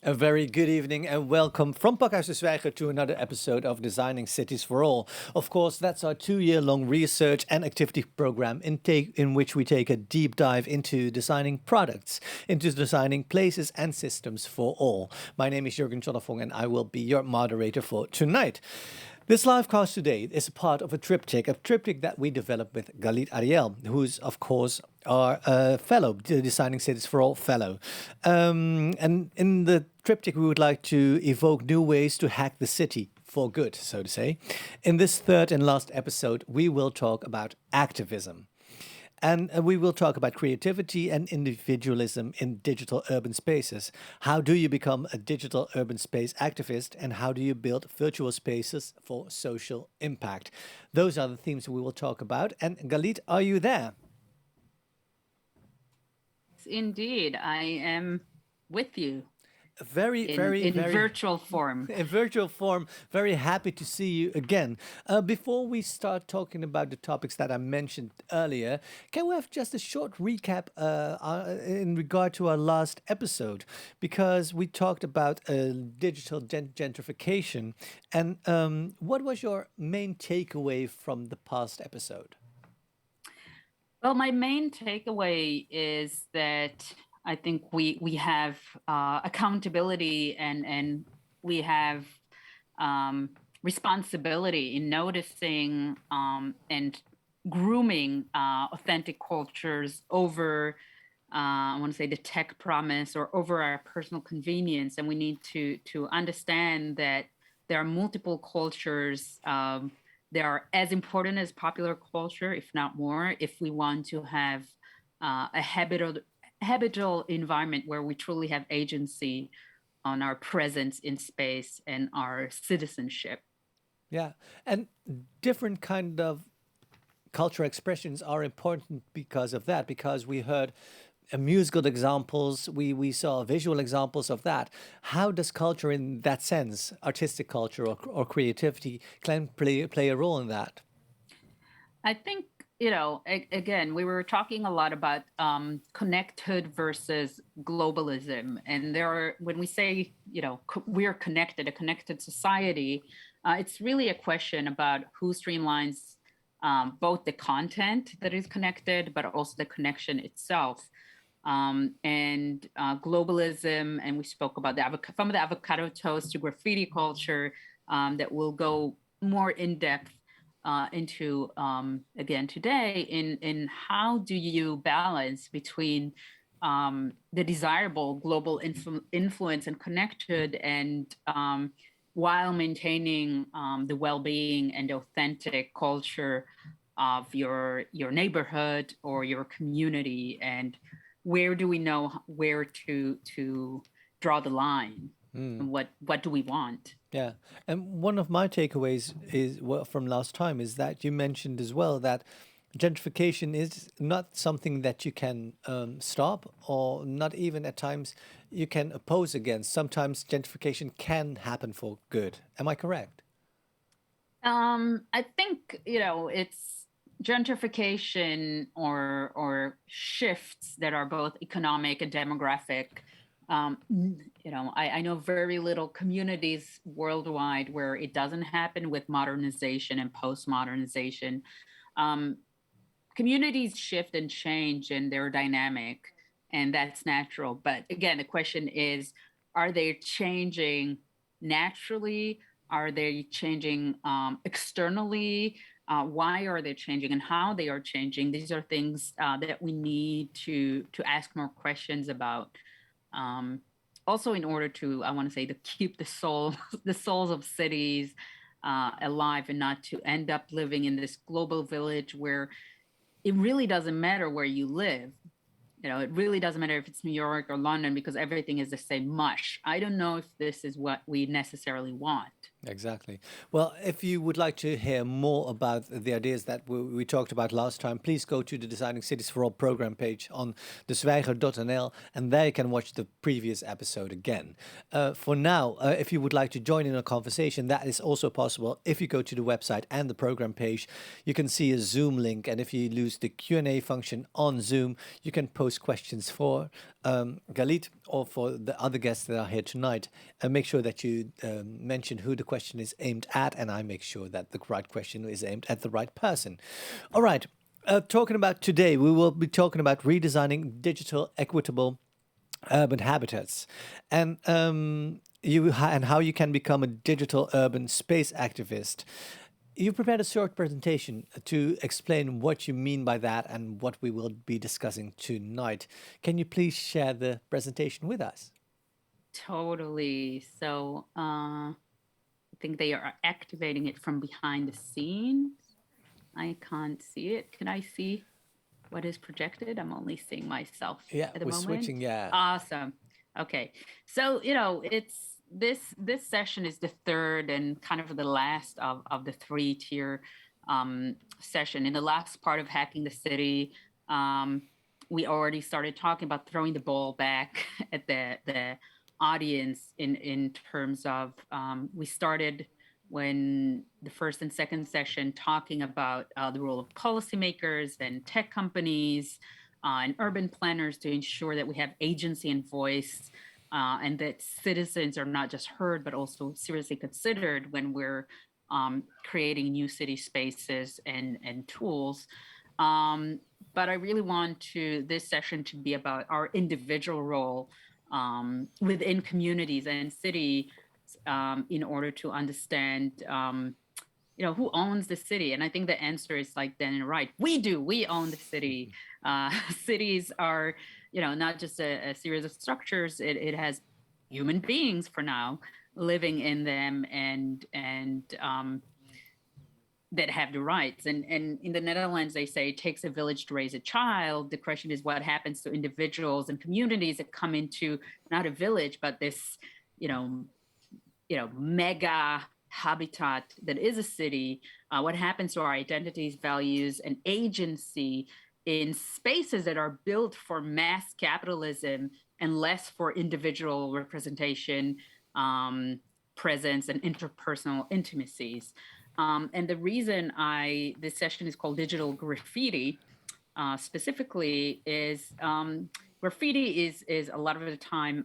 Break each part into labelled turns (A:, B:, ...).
A: A very good evening and welcome from Pakhuis de Zwijger to another episode of Designing Cities for All. Of course, that's our 2 year long research and activity program in which we take a deep dive into designing products, into designing places and systems for all. My name is Jurgen Jonafong and I will be your moderator for tonight. This live cast today is a part of a triptych that we developed with Galit Ariel, who's, of course, our fellow, the Designing Cities for All fellow. And in the triptych, we would like to evoke new ways to hack the city for good, so to say. In this third and last episode, we will talk about activism. And we will talk about creativity and individualism in digital urban spaces. How do you become a digital urban space activist, and how do you build virtual spaces for social impact? Those are the themes we will talk about. And Galit, are you there?
B: Indeed, I am with you
A: Very, very,
B: in
A: very
B: virtual form.
A: in virtual form. Very happy to see you again. Before we start talking about the topics that I mentioned earlier, can we have just a short recap in regard to our last episode? Because we talked about digital gentrification. And what was your main takeaway from the past episode?
B: Well, my main takeaway is that I think we have accountability and we have responsibility in noticing and grooming authentic cultures over I want to say the tech promise or over our personal convenience, and we need to understand that there are multiple cultures. They are as important as popular culture, if not more, if we want to have a habitable environment where we truly have agency on our presence in space and our citizenship.
A: Yeah, and different kind of cultural expressions are important because of that, because we heard musical examples, we saw visual examples of that. How does culture, in that sense, artistic culture or creativity, can play a role in that?
B: I think, again, we were talking a lot about connected versus globalism. And there are, when we say, we're connected, a connected society, it's really a question about who streamlines both the content that is connected, but also the connection itself. And globalism, and we spoke about from the avocado toast to graffiti culture, that will go more in depth into again today in how do you balance between the desirable global influence and connected and while maintaining the well-being and authentic culture of your neighborhood or your community, and where do we know where to draw the line, and what do we want?
A: Yeah, and one of my takeaways is well, from last time is that you mentioned as well that gentrification is not something that you can stop, or not even at times you can oppose against. Sometimes gentrification can happen for good. Am I correct?
B: I think it's gentrification or shifts that are both economic and demographic. I know very little communities worldwide where it doesn't happen with modernization and post-modernization. Um, Communities shift and change, and they're dynamic, and that's natural. But again, the question is, are they changing naturally? Are they changing externally? Why are they changing and how they are changing? These are things that we need to ask more questions about. Um, Also, in order to, I want to say, to keep the soul, the souls of cities alive, and not to end up living in this global village where it really doesn't matter where you live. It really doesn't matter if it's New York or London, because everything is the same mush. I don't know if this is what we necessarily want.
A: Exactly. Well, if you would like to hear more about the ideas that we talked about last time, please go to the Designing Cities for All program page on thezwijger.nl, and there you can watch the previous episode again. For now, if you would like to join in a conversation, that is also possible. If you go to the website and the program page, you can see a Zoom link, and if you use the Q&A function on Zoom, you can post questions for Galit or for the other guests that are here tonight. And make sure that you mention who the question is aimed at, and I make sure that the right question is aimed at the right person. All right. Talking about today, we will be talking about redesigning digital, equitable urban habitats, and and how you can become a digital urban space activist. You prepared a short presentation to explain what you mean by that and what we will be discussing tonight. Can you please share the presentation with us?
B: Totally. So I think they are activating it from behind the scenes. I can't see it. Can I see what is projected? I'm only seeing myself
A: Yeah,
B: at the
A: we're
B: moment.
A: switching. Yeah.
B: Awesome. Okay. So, it's this session is the third and kind of the last of the three-tier session. In the last part of Hacking the City, we already started talking about throwing the ball back at the audience in terms of we started when the first and second session talking about the role of policymakers and tech companies and urban planners to ensure that we have agency and voice, and that citizens are not just heard but also seriously considered when we're creating new city spaces and tools. But I really want this session to be about our individual role within communities and city, in order to understand who owns the city. And I think the answer is like then and right, we own the city. Cities are not just a series of structures. It has human beings for now living in them, and that have the rights. And in the Netherlands, they say it takes a village to raise a child. The question is what happens to individuals and communities that come into not a village, but this, mega habitat that is a city. What happens to our identities, values, and agency in spaces that are built for mass capitalism and less for individual representation, presence, and interpersonal intimacies. And the reason this session is called Digital Graffiti, specifically, is graffiti is a lot of the time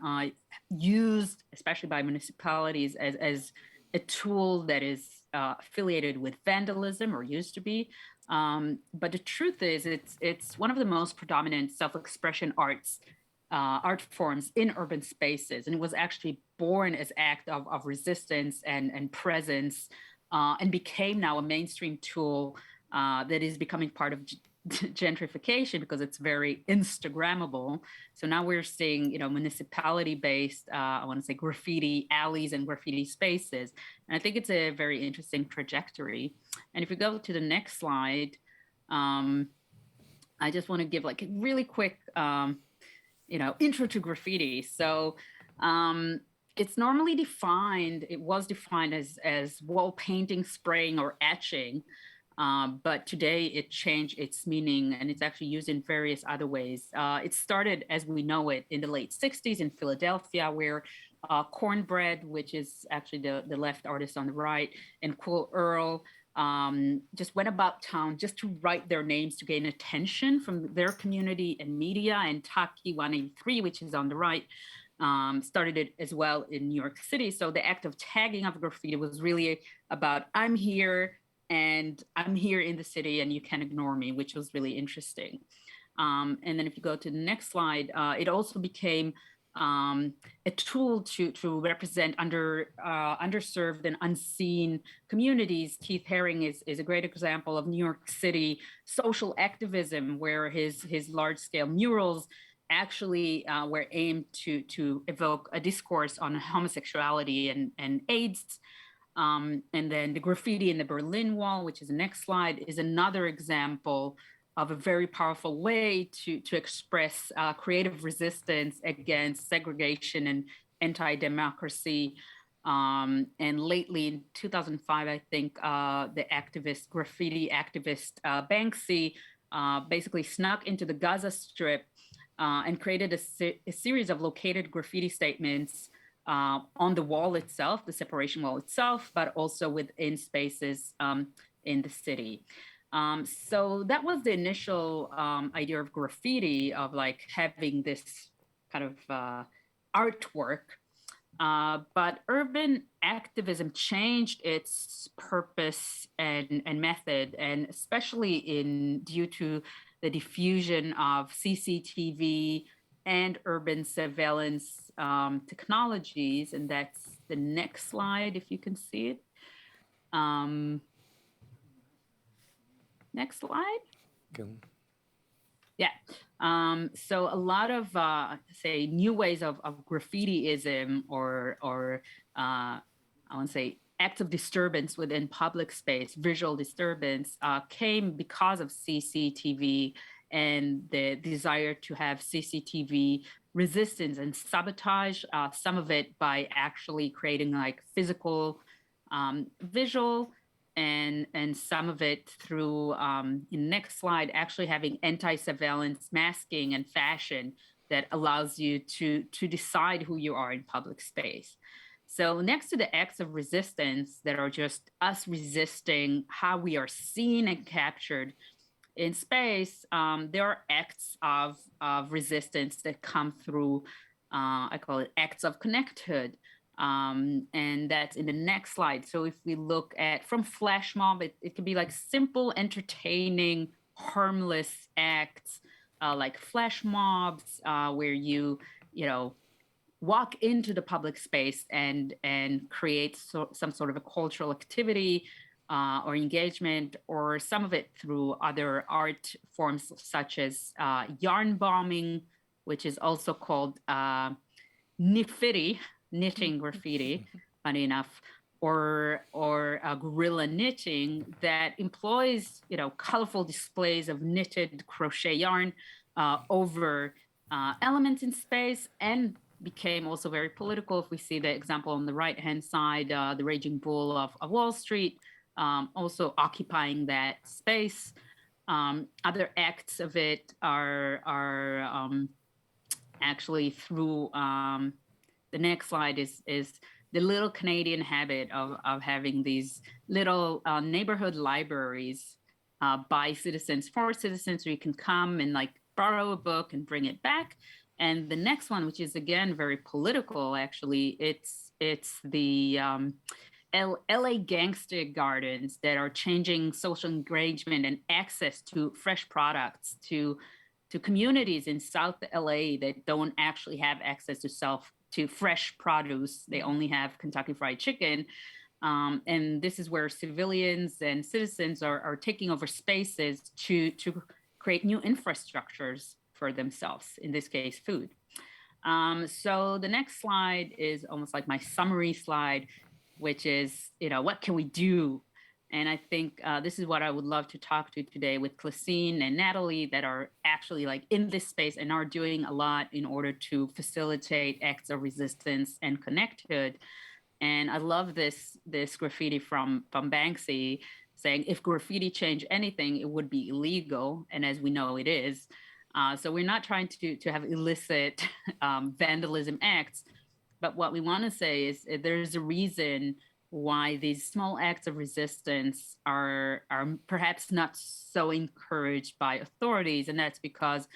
B: used, especially by municipalities, as a tool that is affiliated with vandalism, or used to be. But the truth is, it's one of the most predominant self-expression art forms in urban spaces, and it was actually born as act of resistance and presence, and became now a mainstream tool that is becoming part of gentrification because it's very Instagrammable. So now we're seeing, municipality-based, I want to say graffiti alleys and graffiti spaces. And I think it's a very interesting trajectory. And if we go to the next slide, I just want to give like a really quick, intro to graffiti. So it's normally defined, it was defined as wall painting, spraying, or etching. But today it changed its meaning, and it's actually used in various other ways. It started as we know it in the late 60s in Philadelphia, where Cornbread, which is actually the left artist on the right, and Cool Earl just went about town just to write their names to gain attention from their community and media. And Taki 183, which is on the right, started it as well in New York City. So the act of tagging of graffiti was really about, I'm here, and I'm here in the city, and you can't ignore me, which was really interesting. And then if you go to the next slide, it also became a tool to represent underserved and unseen communities. Keith Haring is a great example of New York City social activism, where his large-scale murals actually were aimed to evoke a discourse on homosexuality and AIDS. And then the graffiti in the Berlin Wall, which is the next slide, is another example of a very powerful way to express creative resistance against segregation and anti-democracy. And lately in 2005, I think the graffiti activist Banksy basically snuck into the Gaza Strip and created a series of located graffiti statements on the wall itself, the separation wall itself, but also within spaces in the city. So that was the initial idea of graffiti, of like having this kind of artwork. But urban activism changed its purpose and method, and especially due to the diffusion of CCTV and urban surveillance technologies. And that's the next slide, if you can see it. Next slide. Yeah. So a lot of say new ways of graffitiism or I want to say acts of disturbance within public space, visual disturbance, came because of CCTV and the desire to have CCTV resistance and sabotage. Some of it by actually creating like physical, visual, and some of it through in the next slide, actually having anti-surveillance masking and fashion that allows you to decide who you are in public space. So next to the acts of resistance that are just us resisting how we are seen and captured in space, there are acts of resistance that come through, I call it acts of connecthood. And that's in the next slide. So if we look at from flash mob, it can be like simple, entertaining, harmless acts, like flash mobs, where you walk into the public space and create some sort of a cultural activity or engagement, or some of it through other art forms such as yarn bombing, which is also called knitting graffiti, funny enough, or guerrilla knitting that employs colorful displays of knitted crochet yarn over elements in space, and became also very political. If we see the example on the right hand side, the Raging Bull of Wall Street, also occupying that space. Other acts of it are actually through the next slide is the little Canadian habit of having these little neighborhood libraries by citizens for citizens, where you can come and like borrow a book and bring it back. And the next one, which is again very political, actually, it's the LA Gangster Gardens that are changing social engagement and access to fresh products to communities in South LA that don't actually have access to fresh produce. They only have Kentucky Fried Chicken. And this is where civilians and citizens are taking over spaces to create new infrastructures for themselves, in this case, food. So the next slide is almost like my summary slide, which is, what can we do? And I think this is what I would love to talk to today with Clasine and Natalie, that are actually like in this space and are doing a lot in order to facilitate acts of resistance and connecthood. And I love this graffiti from Banksy saying, if graffiti changed anything, it would be illegal. And as we know, it is. So we're not trying to have illicit vandalism acts. But what we want to say is there's a reason why these small acts of resistance are perhaps not so encouraged by authorities. And that's because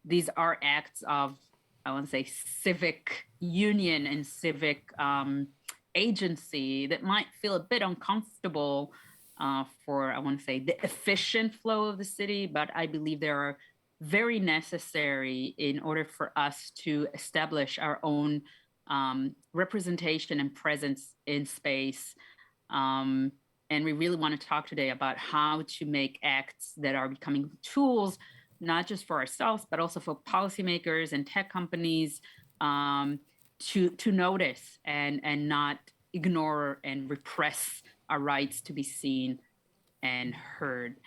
B: these are acts of, I want to say, civic union and civic agency that might feel a bit uncomfortable for, I want to say, the efficient flow of the city. But I believe they are very necessary in order for us to establish our own representation and presence in space. And we really want to talk today about how to make acts that are becoming tools, not just for ourselves, but also for policymakers and tech companies to notice and not ignore and repress our rights to be seen and heard.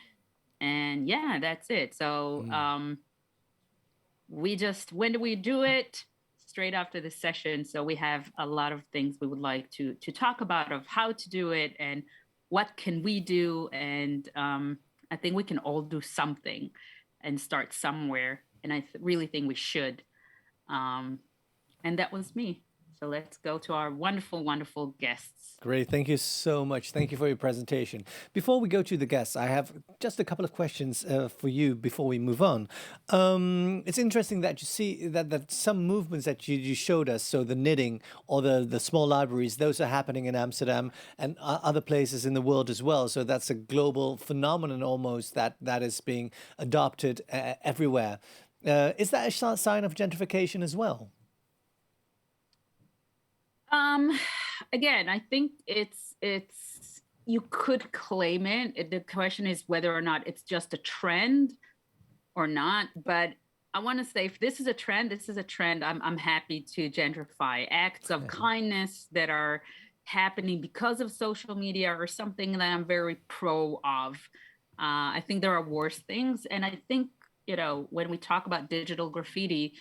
B: And yeah, that's it. So when do we do it? straight after the session. So we have a lot of things we would like to talk about of how to do it and what can we do. And I think we can all do something and start somewhere. And I really think we should. And that was me. So let's go to our wonderful, wonderful guests.
A: Great. Thank you so much. Thank you for your presentation. Before we go to the guests, I have just a couple of questions for you before we move on. It's interesting that you see that some movements that you showed us, so the knitting or the small libraries, those are happening in Amsterdam and other places in the world as well. So that's a global phenomenon almost that is being adopted everywhere. Is that a sign of gentrification as well?
B: Again, I think it's you could claim it. The question is whether or not it's just a trend or not. But I want to say, if this is a trend, this is a trend. I'm happy to gentrify. Acts of kindness that are happening because of social media or something that I'm very pro of. I think there are worse things, and I think when we talk about digital graffiti.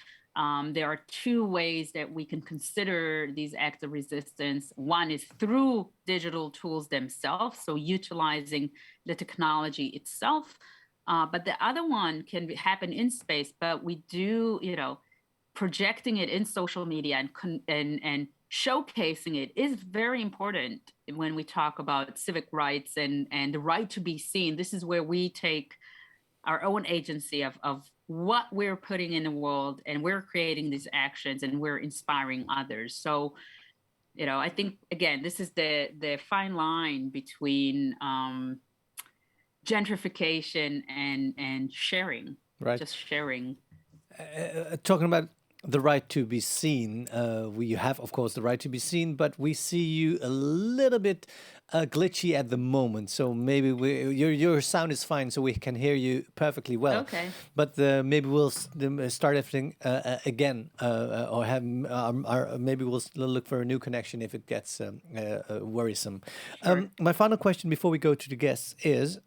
B: There are two ways that we can consider these acts of resistance. One is through digital tools themselves, so utilizing the technology itself. But the other one can happen in space, but we do, projecting it in social media and showcasing it is very important when we talk about civic rights and the right to be seen. This is where we take our own agency of what we're putting in the world, and we're creating these actions and we're inspiring others. So, I think, again, this is the fine line between gentrification and sharing,
A: Right.
B: just sharing.
A: Talking about the right to be seen, we have, of course, the right to be seen, but we see you a little bit glitchy at the moment. So maybe your sound is fine, so we can hear you perfectly well.
B: Okay.
A: But maybe we'll start everything again, or have maybe we'll look for a new connection if it gets worrisome.
B: Sure.
A: My final question before we go to the guests is: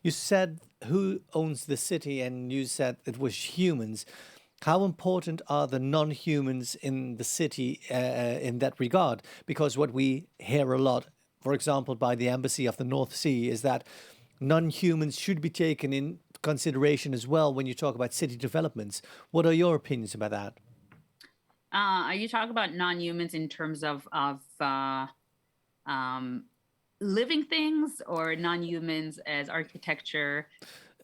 A: you said who owns the city, and you said it was humans. How important are the non-humans in the city in that regard? Because what we hear a lot, for example, by the Embassy of the North Sea, is that non-humans should be taken in consideration as well when you talk about city developments. What are your opinions about that?
B: Are you talking about non-humans in terms of living things, or non-humans as architecture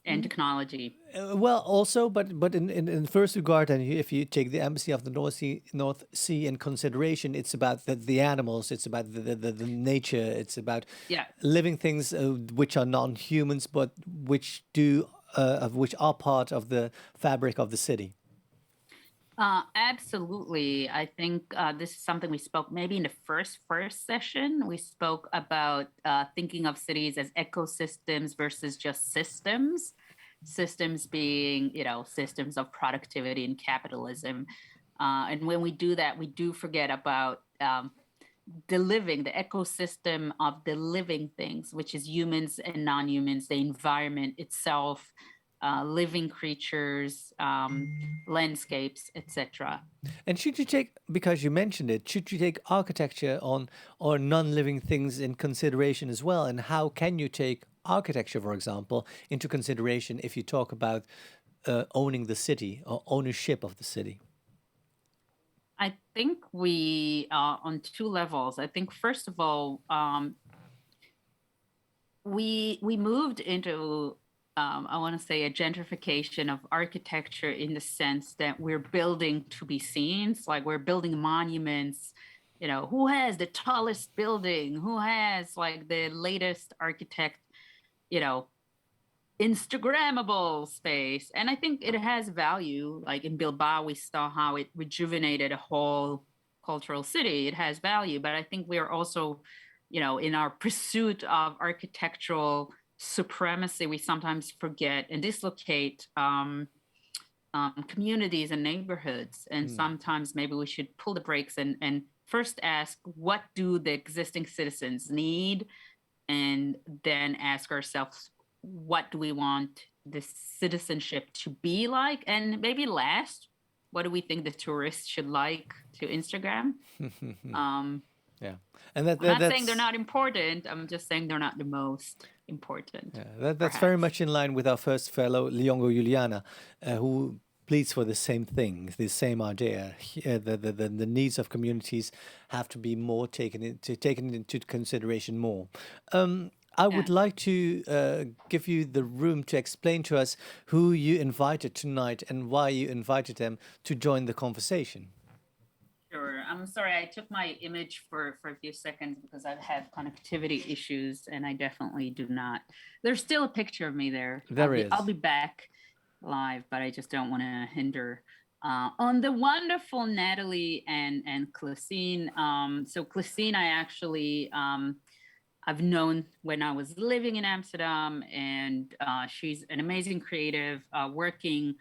B: and technology?
A: Well, also, but in first regard, and if you take the Embassy of the North Sea in consideration, it's about the animals, it's about the nature, it's about
B: Yeah.
A: living things which are non-humans, but which are part of the fabric of the city.
B: Absolutely. I think this is something we spoke maybe in the first session. We spoke about thinking of cities as ecosystems versus just systems. Systems being, systems of productivity and capitalism. And when we do that, we do forget about the ecosystem of the living things, which is humans and non-humans, the environment itself, living creatures, landscapes, etc.
A: And should you take, because you mentioned it, should you take architecture on or non-living things in consideration as well? And how can you take architecture, for example, into consideration if you talk about owning the city or ownership of the city?
B: I think we on two levels. I think first of all, we moved into I want to say a gentrification of architecture in the sense that we're building to be seen. It's like we're building monuments. Who has the tallest building? Who has like the latest architect? Instagrammable space. And I think it has value. Like in Bilbao, we saw how it rejuvenated a whole cultural city. It has value. But I think we are also, in our pursuit of architectural supremacy, we sometimes forget and dislocate communities and neighborhoods. And sometimes maybe we should pull the brakes and first ask, what do the existing citizens need? And then ask ourselves, what do we want this citizenship to be like? And maybe last, what do we think the tourists should like to Instagram?
A: Yeah, and
B: I'm not saying they're
A: that's
B: not important. I'm just saying they're not the most important,
A: that's very
B: perhaps.
A: much in line with our first fellow, Liongo Juliana, who pleads for the same thing, the same idea. The needs of communities have to be more taken into consideration more. I
B: Yeah.
A: would like to give you the room to explain to us who you invited tonight and why you invited them to join the conversation.
B: Sure. I'm sorry. I took my image for a few seconds because I've had connectivity issues, and I definitely do not. There's still a picture of me there.
A: There
B: I'll
A: is.
B: be back live, but I just don't want to hinder on the wonderful Natalie and Clasine. So Clasine, I actually I've known when I was living in Amsterdam, and she's an amazing creative working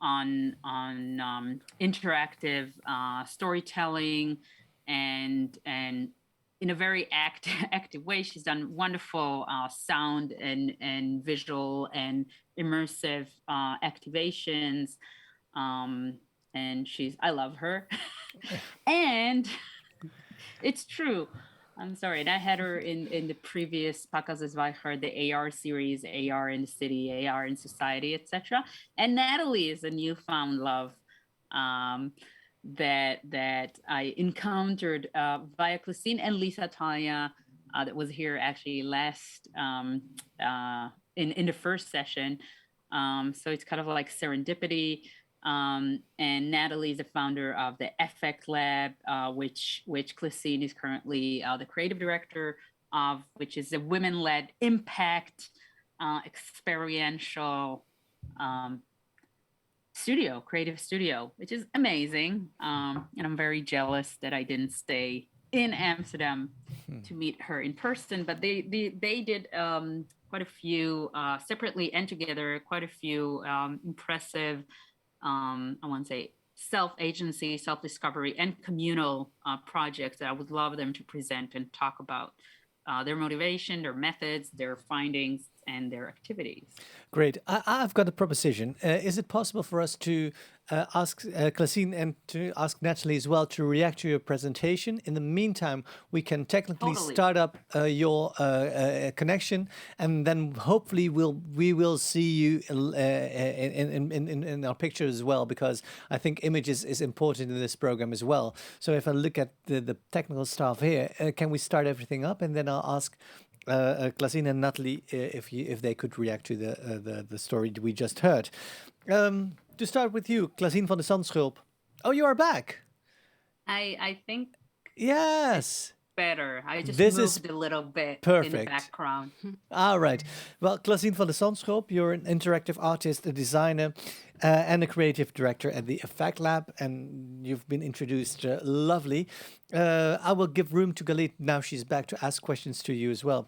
B: on interactive storytelling and in a very active way. She's done wonderful sound and visual and immersive activations. And I love her. And it's true. I'm sorry. And I had her in the previous Pacas Esvaicher, the AR series, AR in the City, AR in Society, etc. And Natalie is a newfound love that I encountered via Clasine and Lisa Talia that was here actually last in the first session. So it's kind of like serendipity. And Natalie is the founder of the Effect Lab, which Clasine is currently the creative director of, which is a women-led impact experiential creative studio, which is amazing. And I'm very jealous that I didn't stay in Amsterdam to meet her in person, but they did quite a few separately and together, quite a few impressive I want to say self-agency, self-discovery, and communal projects that I would love them to present and talk about their motivation, their methods, their findings, and their activities.
A: Great. I've got a proposition. Is it possible for us to ask Clasine and to ask Natalie as well to react to your presentation? In the meantime, we can technically
B: Totally.
A: start up your connection, and then hopefully we will see you in our picture as well, because I think images is important in this program as well. So if I look at the technical stuff here, can we start everything up, and then I'll ask Clasine and Natalie if they could react to the story we just heard. To start with you, Clasine van de Zandschulp. Oh, you are back.
B: I think
A: Yes.
B: better. I just
A: This
B: moved
A: is
B: a little bit in the
A: perfect.
B: background.
A: All right. Well, Clasine van de Zandschulp, you're an interactive artist, a designer, and a creative director at the Effect Lab, and you've been introduced lovely. I will give room to Galit now she's back to ask questions to you as well.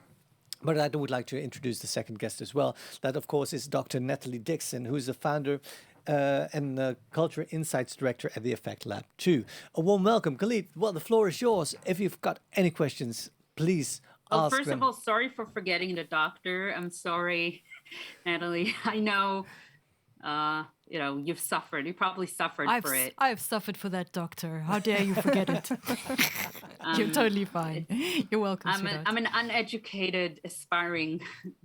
A: But I would like to introduce the second guest as well. That, of course, is Dr. Natalie Dixon, who's the founder and Culture Insights Director at the Effect Lab, too. A warm welcome. Galit, well, the floor is yours. If you've got any questions, please
B: Well,
A: ask
B: first
A: them.
B: of all, sorry for forgetting the doctor. I'm sorry, Natalie. I know, you've suffered. You probably suffered for it.
C: I've suffered for that, doctor. How dare you forget it? You're totally fine. You're welcome.
B: I'm an uneducated, aspiring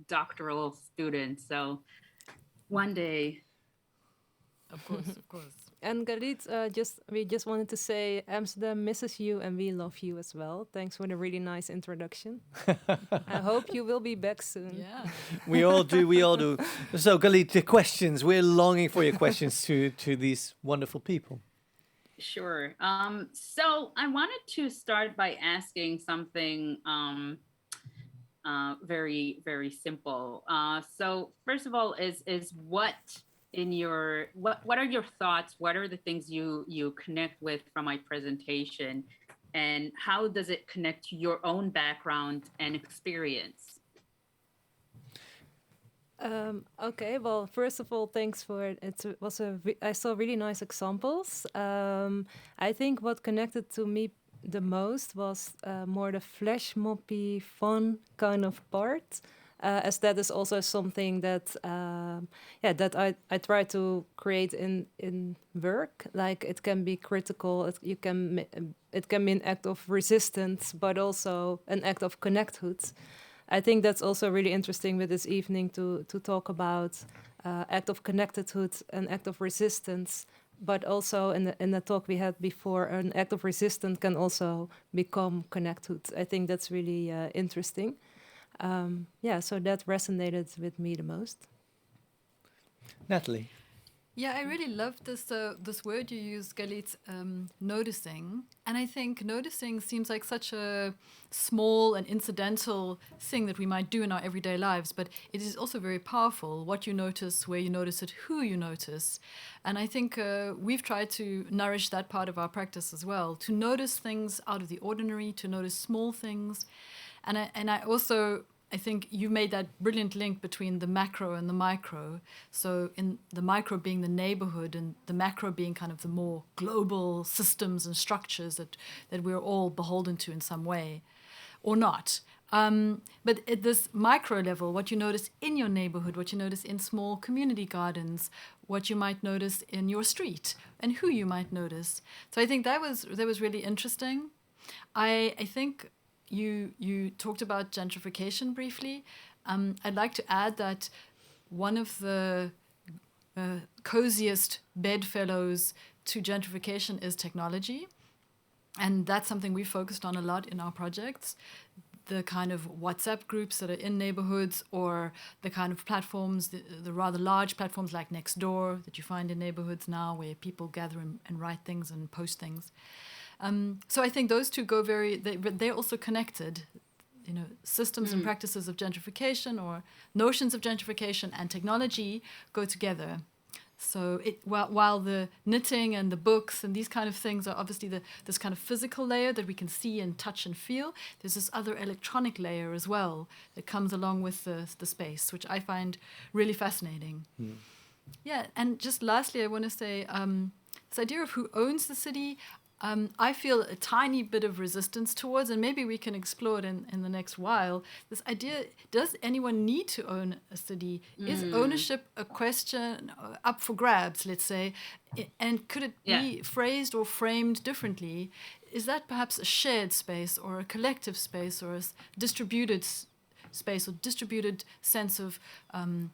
B: doctoral student. So one day.
C: Of course.
D: And Galit, we just wanted to say Amsterdam misses you and we love you as well. Thanks for the really nice introduction. I hope you will be back soon.
C: Yeah.
A: We all do. We all do. So, Galit, the questions. We're longing for your questions to these wonderful people.
B: Sure. So I wanted to start by asking something very, very simple. So first of all, is what are your thoughts? What are the things you connect with from my presentation, and how does it connect to your own background and experience?
D: Okay, well, first of all, thanks for it. I saw really nice examples. I think what connected to me the most was more the flash moppy, fun kind of part. as that is also something that that I try to create in work. Like it can be critical, it can be an act of resistance, but also an act of connecthood. I think that's also really interesting with this evening to talk about act of connectedhood, an act of resistance, but also in the talk we had before, an act of resistance can also become connecthood. I think that's really interesting. So that resonated with me the most.
A: Natalie.
C: Yeah, I really love this word you use, Galit, noticing. And I think noticing seems like such a small and incidental thing that we might do in our everyday lives, but it is also very powerful. What you notice, where you notice it, who you notice. And I think we've tried to nourish that part of our practice as well, to notice things out of the ordinary, to notice small things. And I think you made that brilliant link between the macro and the micro. So in the micro being the neighborhood and the macro being kind of the more global systems and structures that we're all beholden to in some way, or not. But at this micro level, what you notice in your neighborhood, what you notice in small community gardens, what you might notice in your street, and who you might notice. So I think that was really interesting. I think you talked about gentrification briefly. I'd like to add that one of the coziest bedfellows to gentrification is technology. And that's something we focused on a lot in our projects. The kind of WhatsApp groups that are in neighborhoods, or the kind of platforms, the rather large platforms like Nextdoor that you find in neighborhoods now, where people gather and write things and post things. So I think those two go they're also connected. You know, systems and practices of gentrification or notions of gentrification and technology go together. So while the knitting and the books and these kind of things are obviously this kind of physical layer that we can see and touch and feel, there's this other electronic layer as well that comes along with the space, which I find really fascinating. Yeah, and just lastly, I want to say this idea of who owns the city, I feel a tiny bit of resistance towards, and maybe we can explore it in the next while, this idea, does anyone need to own a city? Is ownership a question up for grabs, let's say? And could it be phrased or framed differently? Is that perhaps a shared space or a collective space or a distributed space or distributed sense of... and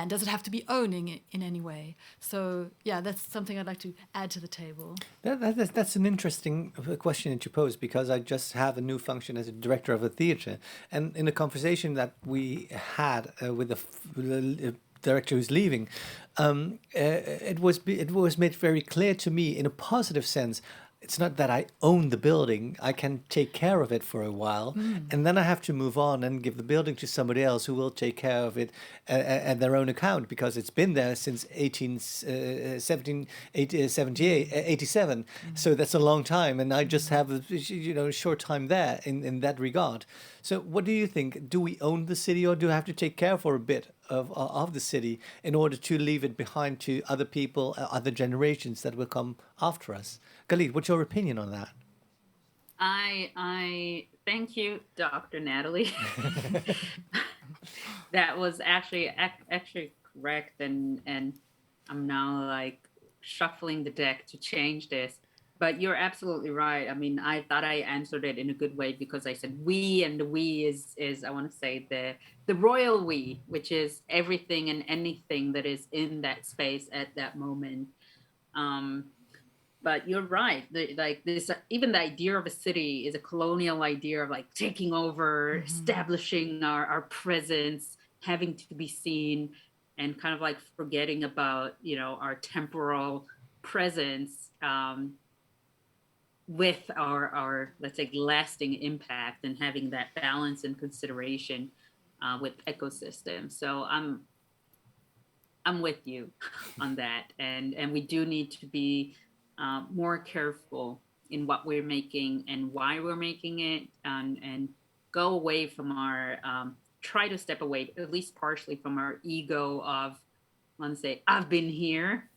C: does it have to be owning it in any way? So, that's something I'd like to add to the table.
A: That's an interesting question that you pose, because I just have a new function as a director of a theatre. And in a conversation that we had with the director who's leaving, it was made very clear to me in a positive sense. It's not that I own the building. I can take care of it for a while, and then I have to move on and give the building to somebody else who will take care of it at their own account, because it's been there since 1887. So that's a long time, and I just have a short time there in that regard. So what do you think? Do we own the city, or do we have to take care for a bit of the city in order to leave it behind to other people, other generations that will come after us? Galit, what's your opinion on that?
B: I thank you, Dr. Natalie. That was actually correct, and I'm now like shuffling the deck to change this. But you're absolutely right. I mean, I thought I answered it in a good way, because I said we, and the we is I want to say the royal we, which is everything and anything that is in that space at that moment. But you're right. Like this, even the idea of a city is a colonial idea of like taking over, establishing our presence, having to be seen, and kind of like forgetting about our temporal presence. With our let's say lasting impact, and having that balance and consideration with ecosystems. So I'm with you on that, and we do need to be more careful in what we're making and why we're making it, and go away from our try to step away, at least partially, from our ego of, let's say, I've been here,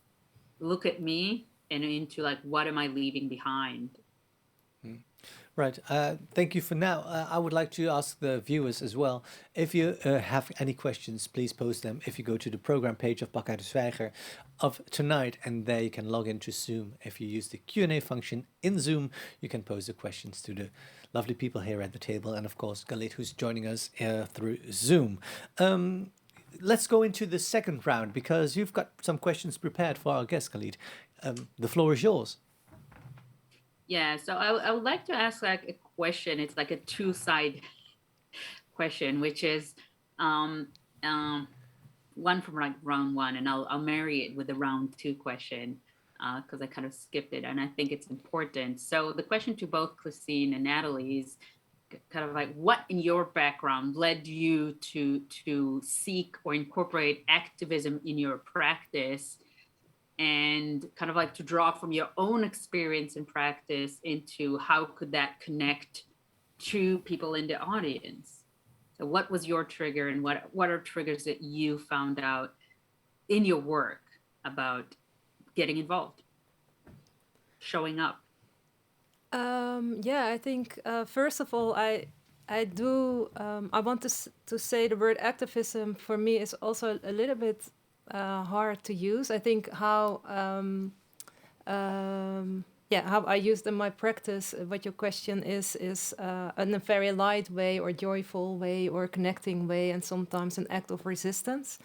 B: look at me, and into like, what am I leaving behind?
A: Right. Thank you for now. I would like to ask the viewers as well. If you have any questions, please post them if you go to the program page of Pak uit de Zwijger of tonight, and there you can log into Zoom. If you use the Q&A function in Zoom, you can pose the questions to the lovely people here at the table, and of course, Galit, who's joining us through Zoom. Let's go into the second round because you've got some questions prepared for our guest, Galit. The floor is yours.
B: Yeah, so I would like to ask like a question. It's like a two-side question, which is um, one from like round one, and I'll marry it with the round two question because I kind of skipped it, and I think it's important. So the question to both Christine and Natalie is kind of like, what in your background led you to seek or incorporate activism in your practice? And kind of like to draw from your own experience and practice into how could that connect to people in the audience. So what was your trigger, and what are triggers that you found out in your work about getting involved, showing up?
D: Yeah, I think first of all, I do I want to say the word activism for me is also a little bit hard to use. I think how how I use in my practice. What your question is in a very light way or joyful way or connecting way, and sometimes an act of resistance.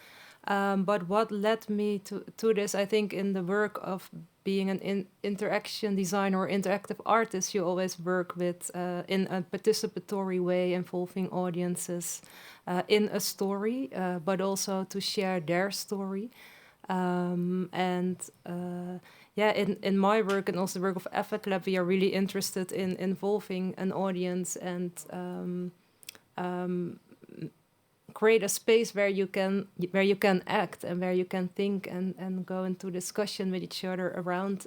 D: But what led me to this, I think, in the work of being an interaction designer or interactive artist, you always work with in a participatory way, involving audiences in a story, but also to share their story. In my work and also the work of Evoke Lab, we are really interested in involving an audience and create a space where you can act and where you can think and go into discussion with each other around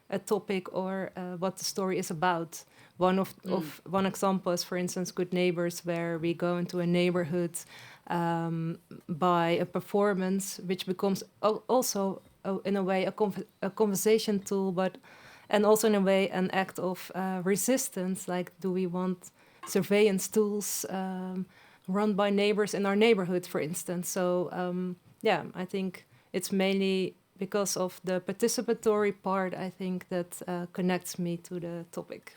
D: a topic or what the story is about. One example is, for instance, Good Neighbors, where we go into a neighborhood by a performance, which becomes also in a way a conversation tool, and also in a way an act of resistance. Like, do we want surveillance tools run by neighbors in our neighborhood, for instance? So I think it's mainly because of the participatory part, I think, that connects me to the topic.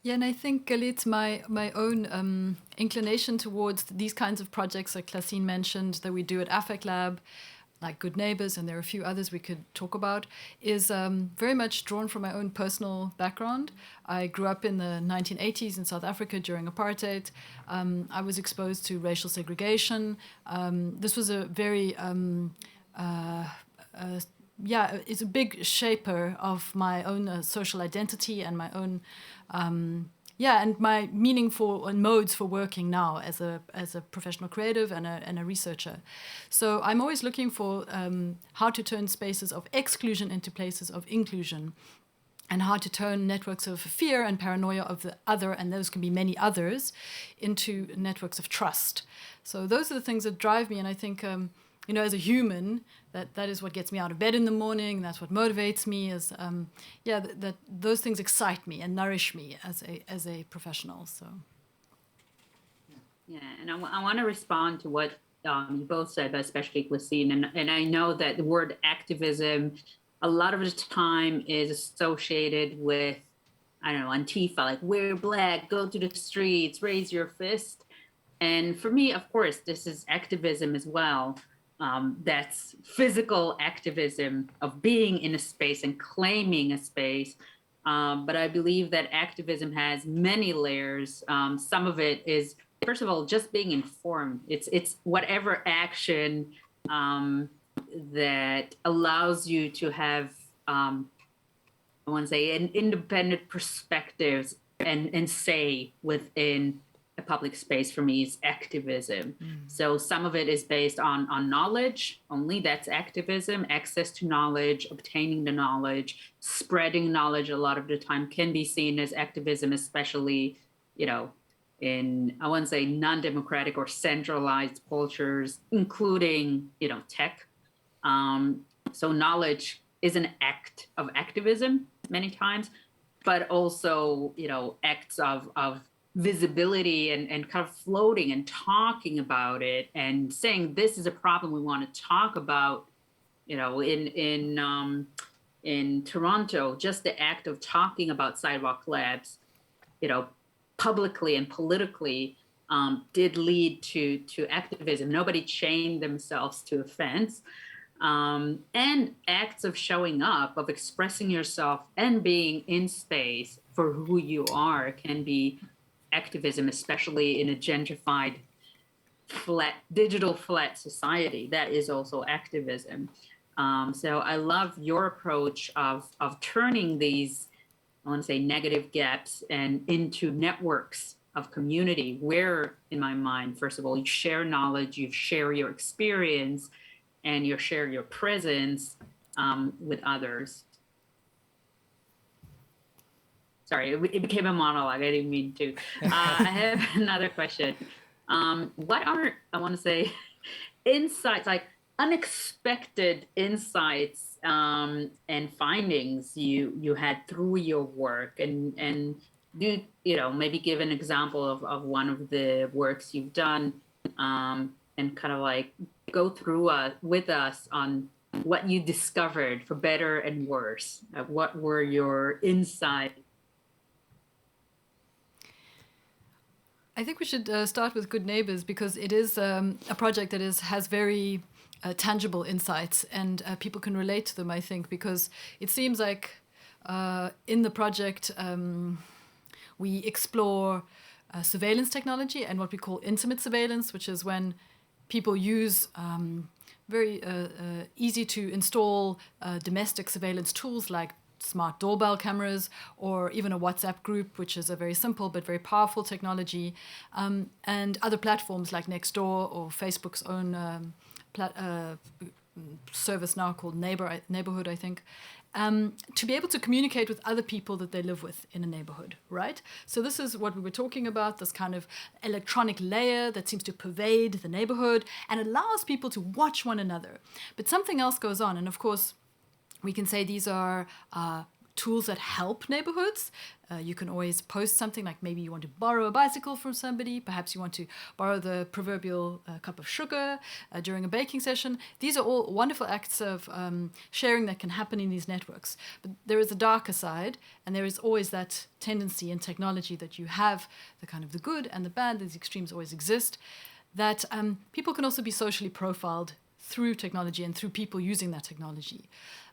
C: Yeah, and I think, Galit, my own inclination towards these kinds of projects, like Classine mentioned, that we do at Affect Lab, like Good Neighbors, and there are a few others we could talk about, is very much drawn from my own personal background. I grew up in the 1980s in South Africa during apartheid. I was exposed to racial segregation. This was a very it's a big shaper of my own social identity and my own and my meaningful and modes for working now as a professional creative and a researcher. So I'm always looking for how to turn spaces of exclusion into places of inclusion, and how to turn networks of fear and paranoia of the other, and those can be many others, into networks of trust. So those are the things that drive me, and I think as a human, that is what gets me out of bed in the morning. That's what motivates me. Is that those things excite me and nourish me as a professional. So
B: yeah, and I want to respond to what you both said, but especially Christine. And I know that the word activism, a lot of the time, is associated with, I don't know, Antifa, like wear black, go to the streets, raise your fist. And for me, of course, this is activism as well. That's physical activism of being in a space and claiming a space. But I believe that activism has many layers. Some of it is, first of all, just being informed. It's whatever action that allows you to have, I want to say, an independent perspectives and say within a public space. For me, is activism. So some of it is based on knowledge only. That's activism. Access to knowledge, obtaining the knowledge, spreading knowledge a lot of the time can be seen as activism, especially, in, I want to say, non-democratic or centralized cultures, including, tech. So knowledge is an act of activism many times. but also, acts of visibility and kind of floating and talking about it and saying, this is a problem we want to talk about. In Toronto, just the act of talking about sidewalk labs, publicly and politically, did lead to activism. Nobody chained themselves to a fence. And acts of showing up, of expressing yourself and being in space for who you are can be activism, especially in a gentrified, digital flat society. That is also activism. So I love your approach of turning these, I want to say, negative gaps and into networks of community where, in my mind, first of all, you share knowledge, you share your experience, and you share your presence with others. Sorry, it became a monologue. I didn't mean to. I have another question. What are, I want to say, insights, like unexpected insights and findings you had through your work, and do maybe give an example of one of the works you've done, and kind of like go through with us on what you discovered, for better and worse. What were your insights?
C: I think we should start with Good Neighbors, because it is a project that has very tangible insights, and people can relate to them, I think, because it seems like in the project we explore surveillance technology and what we call intimate surveillance, which is when people use very easy to install domestic surveillance tools like smart doorbell cameras, or even a WhatsApp group, which is a very simple but very powerful technology, and other platforms like Nextdoor or Facebook's own service now called Neighborhood, I think, to be able to communicate with other people that they live with in a neighborhood, right? So this is what we were talking about, this kind of electronic layer that seems to pervade the neighborhood and allows people to watch one another. But something else goes on, and of course, we can say these are tools that help neighborhoods. You can always post something like, maybe you want to borrow a bicycle from somebody, perhaps you want to borrow the proverbial cup of sugar during a baking session. These are all wonderful acts of sharing that can happen in these networks. But there is a darker side, and there is always that tendency in technology that you have the kind of the good and the bad, these extremes always exist, that people can also be socially profiled through technology and through people using that technology.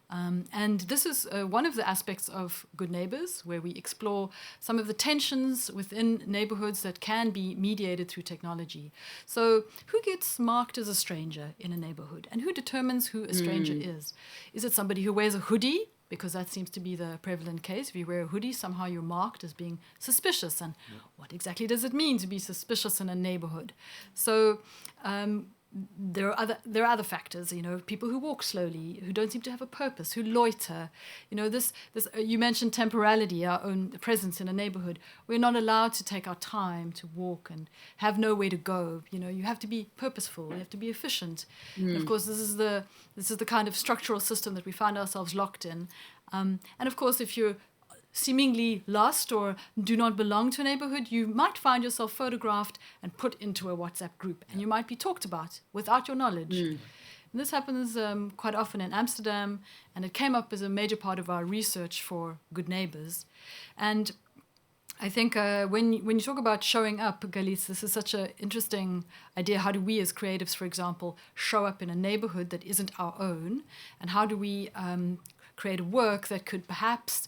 C: And this is one of the aspects of Good Neighbors, where we explore some of the tensions within neighborhoods that can be mediated through technology. So who gets marked as a stranger in a neighborhood, and who determines who a stranger is? Is it somebody who wears a hoodie? Because that seems to be the prevalent case. If you wear a hoodie, somehow you're marked as being suspicious. And what exactly does it mean to be suspicious in a neighborhood? So there are other factors, people who walk slowly, who don't seem to have a purpose, who loiter. This you mentioned temporality, our own presence in a neighborhood. We're not allowed to take our time to walk and have nowhere to go. You have to be purposeful. You have to be efficient. And of course, this is the kind of structural system that we find ourselves locked in. And of course, if you're seemingly lost or do not belong to a neighborhood, you might find yourself photographed and put into a WhatsApp group, and you might be talked about without your knowledge. And this happens quite often in Amsterdam, and it came up as a major part of our research for Good Neighbors. And I think when you talk about showing up, Galit, this is such an interesting idea. How do we as creatives, for example, show up in a neighborhood that isn't our own? And how do we create work that could perhaps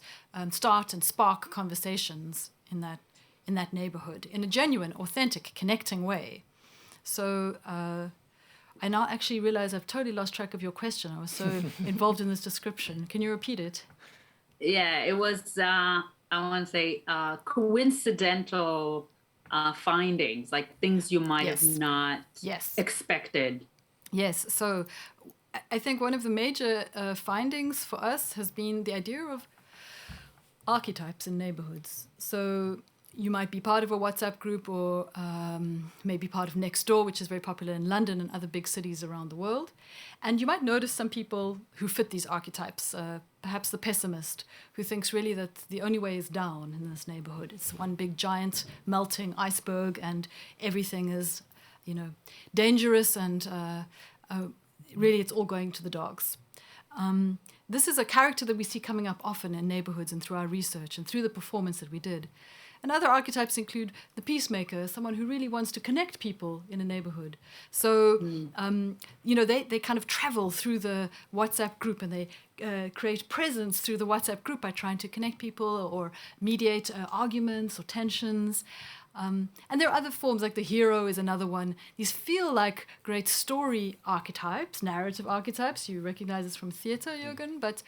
C: start and spark conversations in that neighborhood in a genuine, authentic, connecting way? So I now actually realize I've totally lost track of your question. I was so involved in this description. Can you repeat it?
B: Yeah, it was, I want to say, coincidental findings, like things you might have not expected.
C: Yes, so I think one of the major findings for us has been the idea of archetypes in neighborhoods. So you might be part of a WhatsApp group or maybe part of Nextdoor, which is very popular in London and other big cities around the world. And you might notice some people who fit these archetypes, perhaps the pessimist, who thinks really that the only way is down in this neighborhood. It's one big giant melting iceberg and everything is, dangerous and really it's all going to the dogs. This is a character that we see coming up often in neighborhoods and through our research and through the performance that we did. And other archetypes include the peacemaker, someone who really wants to connect people in a neighborhood. So, they kind of travel through the WhatsApp group and they create presence through the WhatsApp group by trying to connect people or mediate arguments or tensions. And there are other forms, like the hero is another one. These feel like great story archetypes, narrative archetypes. You recognize this from theater, Jürgen. But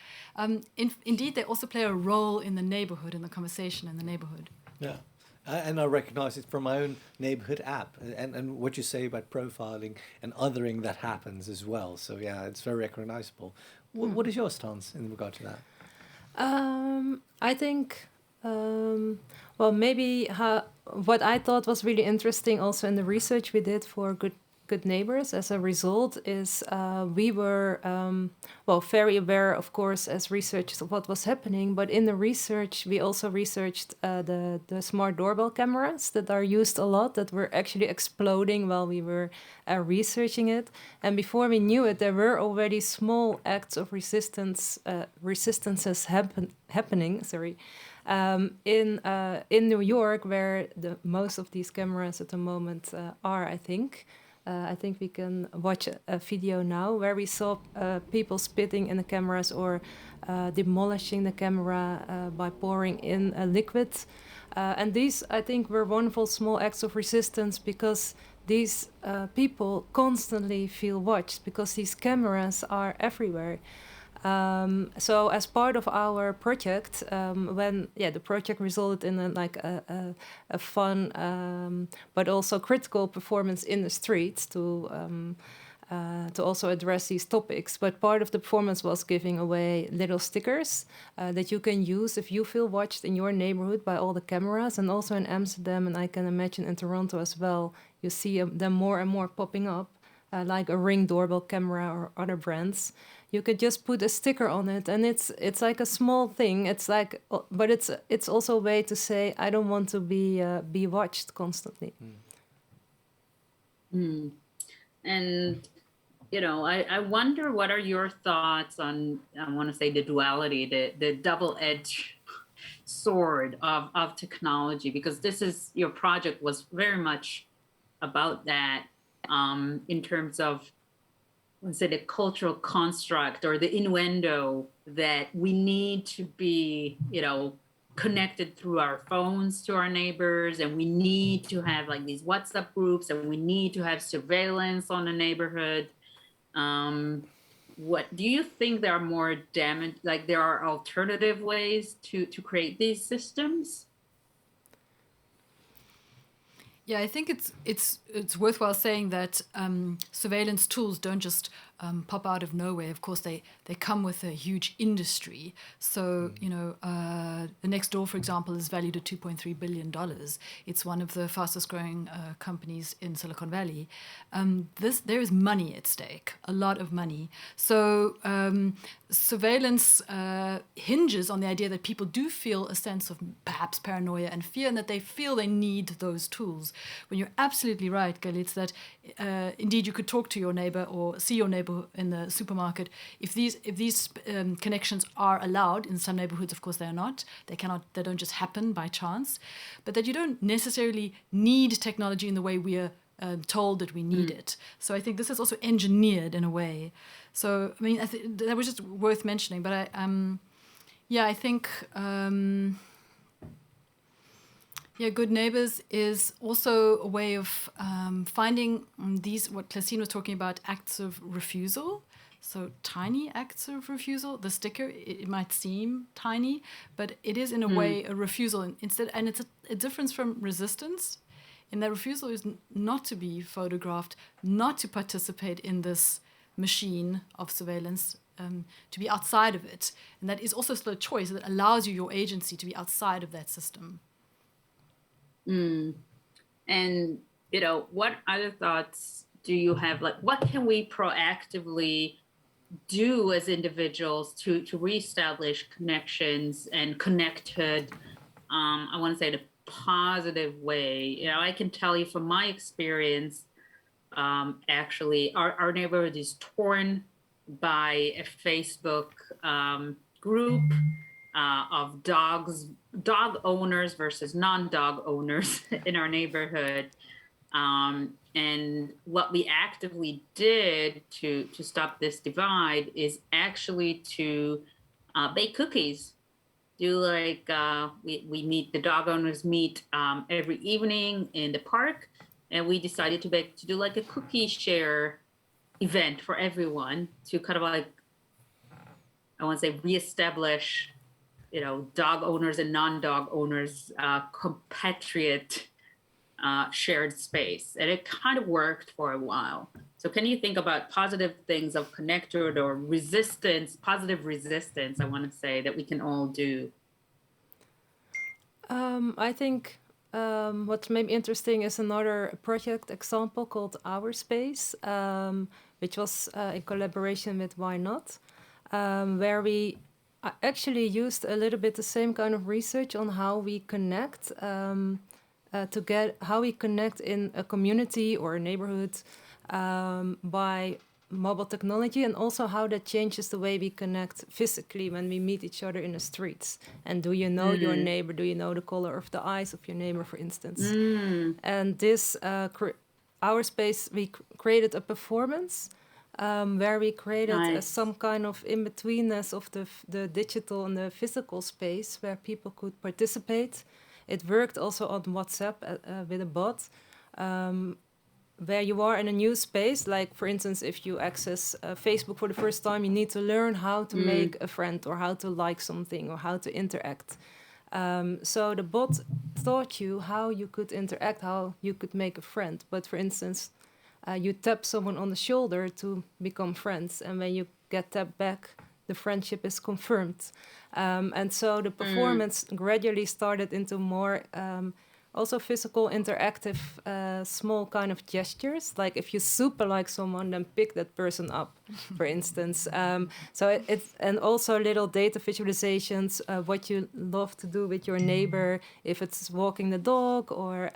C: indeed, they also play a role in the neighborhood, in the conversation in the neighborhood.
A: Yeah. And I recognize it from my own neighborhood app and what you say about profiling and othering that happens as well. So, yeah, it's very recognizable. What is your stance in regard to that?
D: I think, maybe what I thought was really interesting also in the research we did for Good Neighbors as a result is we were, very aware, of course, as researchers of what was happening. But in the research, we also researched the smart doorbell cameras that are used a lot, that were actually exploding while we were researching it. And before we knew it, there were already small acts of resistances happening. In New York, where most of these cameras at the moment are, I think. I think we can watch a video now where we saw people spitting in the cameras or demolishing the camera by pouring in a liquid. And these, I think, were wonderful small acts of resistance because these people constantly feel watched because these cameras are everywhere. So as part of our project, the project resulted in a fun but also critical performance in the streets to also address these topics. But part of the performance was giving away little stickers that you can use if you feel watched in your neighborhood by all the cameras, and also in Amsterdam, and I can imagine in Toronto as well. You see them more and more popping up, like a Ring doorbell camera or other brands. You could just put a sticker on it, and it's like a small thing. It's like, but it's also a way to say I don't want to be watched constantly.
B: And I wonder what are your thoughts on, I want to say, the duality, the double-edged sword of technology, because your project was very much about that in terms of, let's say, the cultural construct or the innuendo that we need to be, connected through our phones to our neighbors, and we need to have like these WhatsApp groups, and we need to have surveillance on the neighborhood. What do you think there are more damage? Like there are alternative ways to create these systems?
C: Yeah, I think it's worthwhile saying that surveillance tools don't just pop out of nowhere. Of course, they come with a huge industry. So, the Nextdoor, for example, is valued at $2.3 billion. It's one of the fastest growing companies in Silicon Valley. There is money at stake, a lot of money. So surveillance hinges on the idea that people do feel a sense of perhaps paranoia and fear, and that they feel they need those tools. When you're absolutely right, Galit, that indeed you could talk to your neighbor or see your neighbor in the supermarket. If these connections are allowed in some neighborhoods, of course they are not. They don't just happen by chance, but that you don't necessarily need technology in the way we are told that we need it. So I think this is also engineered in a way. So I mean, that was just worth mentioning. But I think. Good Neighbors is also a way of finding these, what Classine was talking about, acts of refusal. So tiny acts of refusal. The sticker, it might seem tiny, but it is in a way a refusal. And it's a difference from resistance. And that refusal is not to be photographed, not to participate in this machine of surveillance, to be outside of it. And that is also still a choice that allows you your agency to be outside of that system.
B: And, what other thoughts do you have? Like, what can we proactively do as individuals to reestablish connections and connected, I want to say, in a positive way? I can tell you from my experience, actually, our neighborhood is torn by a Facebook group of dog owners versus non-dog owners in our neighborhood. And what we actively did to stop this divide is actually to bake cookies. Do like we meet, the dog owners meet every evening in the park, and we decided to do like a cookie share event for everyone to kind of like, I want to say, reestablish, dog owners and non-dog owners compatriot shared space, and it kind of worked for a while. So can you think about positive things of connected or resistance, positive resistance, I want to say, that we can all do?
D: I think what's maybe interesting is another project example called Our Space, which was in collaboration with Why Not, where we actually used a little bit the same kind of research on how we connect, how we connect in a community or a neighborhood by mobile technology, and also how that changes the way we connect physically when we meet each other in the streets. And do you know your neighbor? Do you know the color of the eyes of your neighbor, for instance? And this, Our Space, we created a performance where we created some kind of in-betweenness of the digital and the physical space where people could participate. It worked also on WhatsApp with a bot, where you are in a new space. Like, for instance, if you access Facebook for the first time, you need to learn how to make a friend or how to like something or how to interact. So the bot taught you how you could interact, how you could make a friend. But for instance, you tap someone on the shoulder to become friends. And when you get tapped back, the friendship is confirmed. And so the performance gradually started into more also physical, interactive, small kind of gestures. Like if you super like someone, then pick that person up, for instance. So it's, and also little data visualizations, what you love to do with your neighbor, if it's walking the dog or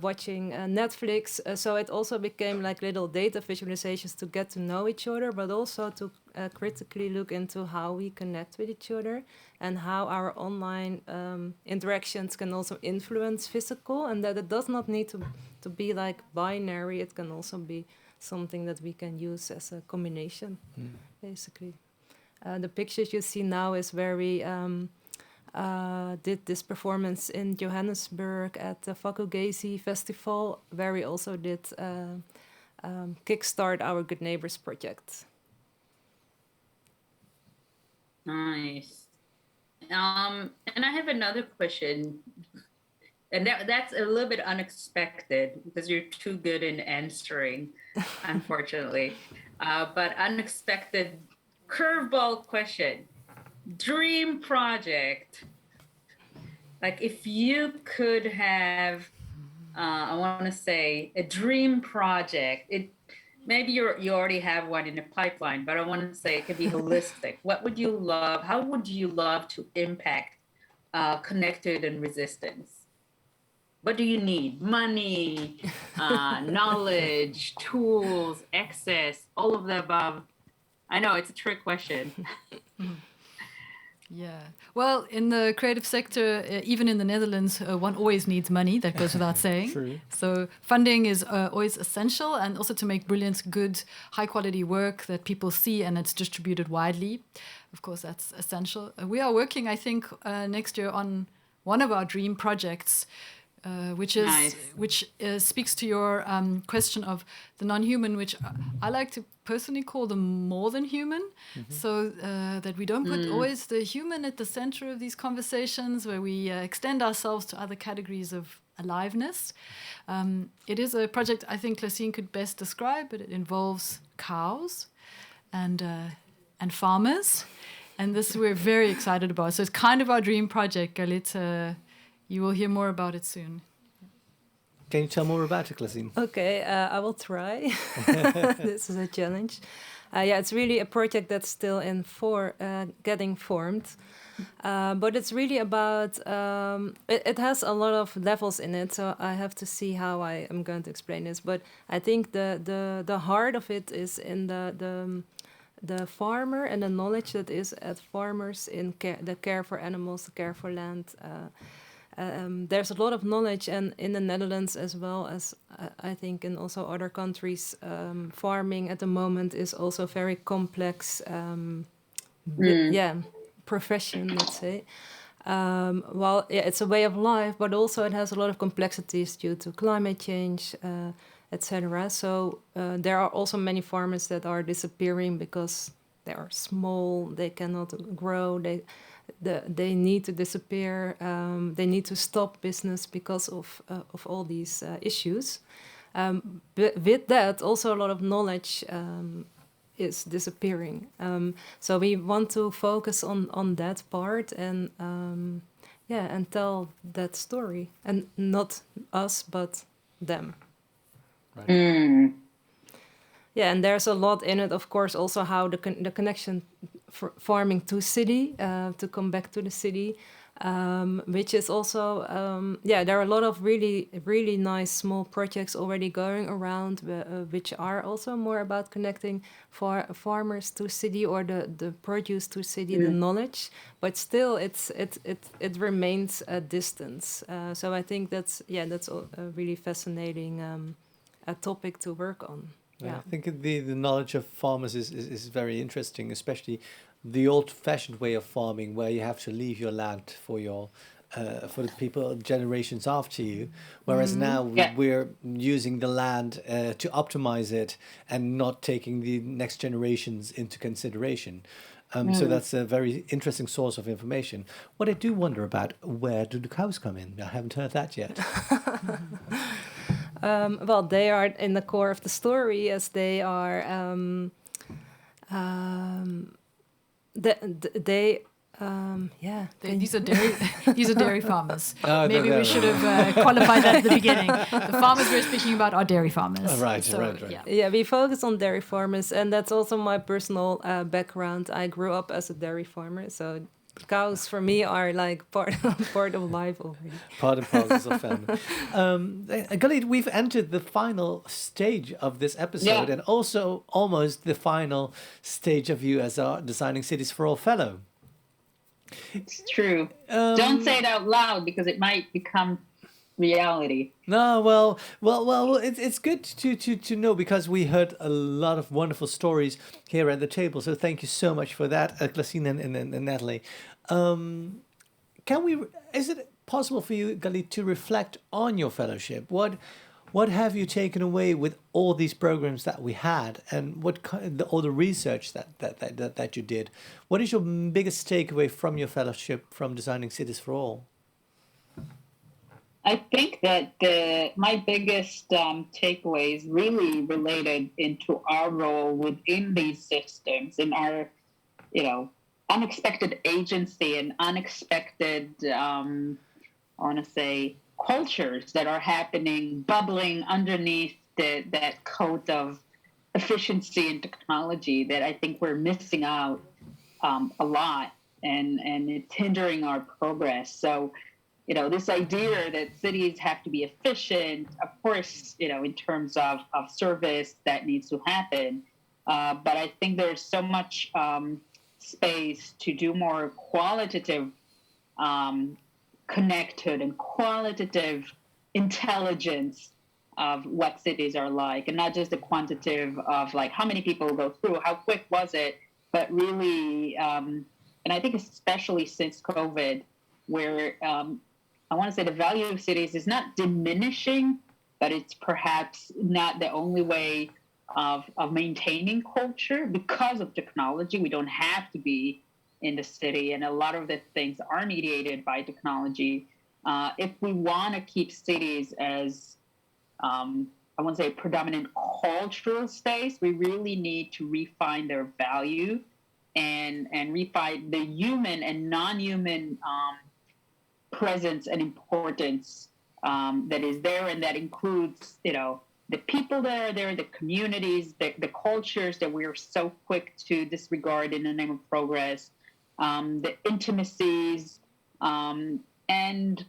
D: watching Netflix. So it also became like little data visualizations to get to know each other, but also to critically look into how we connect with each other and how our online interactions can also influence physical, and that it does not need to be like binary. It can also be something that we can use as a combination, basically. The pictures you see now is where we did this performance in Johannesburg at the Vakugesi Festival, where we also did kickstart our Good Neighbors project.
B: Nice. And I have another question, and that's a little bit unexpected because you're too good in answering, unfortunately. But unexpected curveball question. Dream project. Like if you could have, I want to say, a dream project. Maybe you already have one in the pipeline, but I want to say it could be holistic. What would you love? How would you love to impact connected and resistance? What do you need? Money, knowledge, tools, access, all of the above. I know it's a trick question.
C: Yeah. Well, in the creative sector, even in the Netherlands, one always needs money. That goes without saying.
A: True.
C: So funding is always essential, and also to make brilliant, good, high-quality work that people see and it's distributed widely. Of course, that's essential. We are working, I think, next year on one of our dream projects, which speaks to your question of the non-human, which I like to personally call the more than human, so that we don't put always the human at the center of these conversations, where we extend ourselves to other categories of aliveness. It is a project I think Lacine could best describe, but it involves cows and farmers, and this we're very excited about. So it's kind of our dream project, Galit. you will hear more about it soon.
A: Can you tell more about it, Klasine?
D: Okay, I will try. This is a challenge. Yeah, it's really a project that's still getting formed. But it's really about, it has a lot of levels in it, so I have to see how I am going to explain this. But I think the heart of it is in the farmer and the knowledge that is at farmers in the care for animals, the care for land. There's a lot of knowledge, and in the Netherlands as well as I think in also other countries, farming at the moment is also very complex. Profession, let's say. It's a way of life, but also it has a lot of complexities due to climate change, etc. So there are also many farmers that are disappearing because they are small, they cannot grow, they need to disappear, they need to stop business because of all these issues. But with that, also a lot of knowledge is disappearing. So we want to focus on that part and and tell that story, and not us but them.
A: Right.
D: Yeah, and there's a lot in it, of course, also how the connection farming to city, to come back to the city, which is also, there are a lot of really, really nice small projects already going around, which are also more about connecting farmers to city, or the produce to city, the knowledge, but still it remains a distance. So I think that's a really fascinating a topic to work on.
A: Yeah. I think the knowledge of farmers is very interesting, especially the old-fashioned way of farming, where you have to leave your land for the people generations after you, whereas now we're using the land to optimize it and not taking the next generations into consideration. So that's a very interesting source of information. What I do wonder about, where do the cows come in? I haven't heard that yet.
D: They are in the core of the story, as they are.
C: These are dairy farmers. Maybe
A: no.
C: we should have qualified that at the beginning. The farmers we're speaking about are dairy farmers.
A: Right.
D: Yeah, we focus on dairy farmers, and that's also my personal background. I grew up as a dairy farmer, so cows for me are like part of life already.
A: Part and parcel of family. Galit, we've entered the final stage of this episode, and also almost the final stage of you as our Designing Cities for All fellow.
B: It's true. Don't say it out loud, because it might become reality.
A: No, well, it's good to know, because we heard a lot of wonderful stories here at the table. So thank you so much for that, Klasine and Natalie. Is it possible for you, Galit, to reflect on your fellowship? What have you taken away with all these programs that we had, and all the research that you did? What is your biggest takeaway from your fellowship from Designing Cities for All?
B: I think that my biggest takeaway is really related into our role within these systems, in our, unexpected agency and unexpected, I want to say, cultures that are happening, bubbling underneath that coat of efficiency and technology that I think we're missing out a lot, and it's hindering our progress. So, this idea that cities have to be efficient, of course, in terms of service that needs to happen. But I think there's so much space to do more qualitative, connected and qualitative intelligence of what cities are like, and not just the quantitative of like how many people go through, how quick was it, but really, and I think especially since COVID, where I want to say the value of cities is not diminishing, but it's perhaps not the only way of maintaining culture. Because of technology, we don't have to be in the city, and a lot of the things are mediated by technology. If we want to keep cities as, I want to say, a predominant cultural space, we really need to refine their value and refine the human and non-human presence and importance that is there, and that includes, the people that are there, the communities, the cultures that we are so quick to disregard in the name of progress, the intimacies, and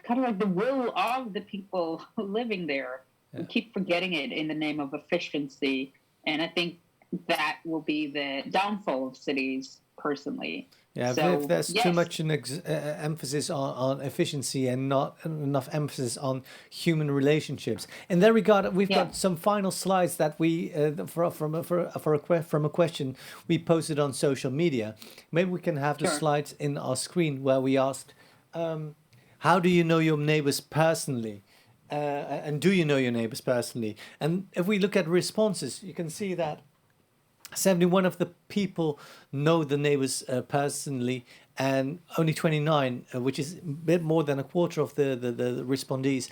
B: kind of like the will of the people living there. Yeah. We keep forgetting it in the name of efficiency, and I think that will be the downfall of cities, personally.
A: Yeah, so, if there's too much emphasis on efficiency and not enough emphasis on human relationships. In that regard, we've got some final slides that we from a question we posted on social media. Maybe we can have the slides in our screen where we asked, how do you know your neighbors personally? And do you know your neighbors personally? And if we look at responses, you can see that 71 of the people know the neighbors personally, and only 29, which is a bit more than a quarter of the respondees,